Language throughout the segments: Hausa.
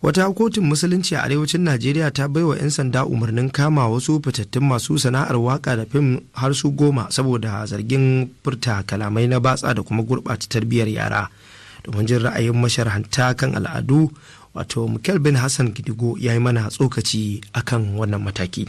Wata kotun musulunci a arewacin Najeriya ta baiwa 'yan sanda umarnin kama wasu fitattun masu sana'ar waka da fim har su 10 saboda zargin furta kalamai na batsa da kuma gurɓata tarbiyyar yara. Domin jin ra'ayin masharhanta kan al'adu, wato Mikel bin Hassan Gidigo ya yi mana tsokaci akan wannan mataki.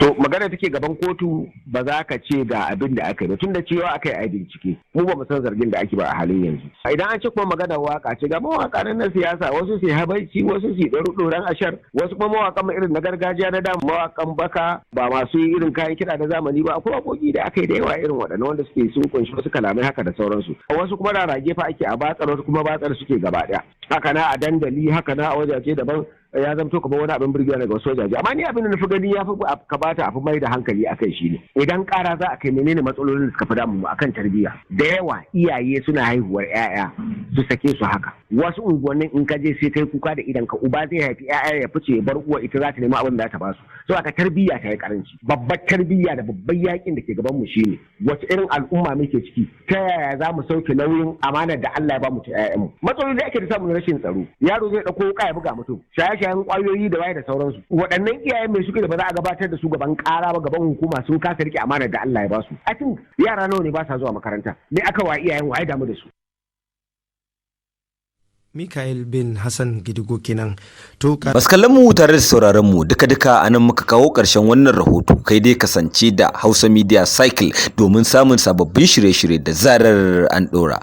To magana take gaban kotu ba za ka ce ga abin da aka yi ba tun da cewa aka yi a bincike mu ba mu san zargin da ake ba a halin yanzu. Idan an ce kuma magana waka ce ga mawaka na siyasa wasu su habaici wasu su ɗoran ashar wasu kuma mawakan irin na gargajiya na da mawakan baka ba masu irin kayan kiɗa na zamani ba akwai waƙoƙi da aka yi da yawa irin waɗannan wanda suke sun kunshi wasu kalamai haka da sauransu. Wasu kuma rarage fa ake a batsar wasu kuma batsar suke gaba ɗaya. Haka na a dandali haka na a wajaje daban ya zamto kamar wani abin birgiya daga wasu wajaje amma ni abin da na fi gani ya fi kamata a fi mai da hankali a kai shi ne idan ƙara za a kai menene matsalolin da suka fi damu akan tarbiyya da yawa iyaye suna haihuwar 'ya'ya su sake su haka wasu unguwannin in ka je sai kai kuka da idan ka uba zai haifi 'ya'ya ya fice ya bar uwa ita za ta nemi abin da za ta basu so aka tarbiyya ta yi karanci babbar tarbiyya da babban yakin da ke gaban mu shine wace irin al'umma muke ciki ta yaya za mu sauke nauyin amanar da Allah ya ba mu ta 'ya'yanmu matsaloli da ake da samun rashin tsaro yaro zai dauko wuka ya buga mutum shayen kwayoyi da waye da sauransu waɗannan iyayen mai suke da ba za a gabatar da su gaban ƙara ba gaban hukuma sun kasa rike amanar da Allah ya ba su I think yara nawa ne ba sa zuwa makaranta ne aka wa iyayen waye damu da su. Mikael bin Hassan Gidigo kenan. Masu kallon mu tare da sauraron mu duka-duka anan muka kawo ƙarshen wannan rahoto kai dai kasance da Hausa Media Cycle domin samun sababbin shirye-shirye da zarar an ɗora.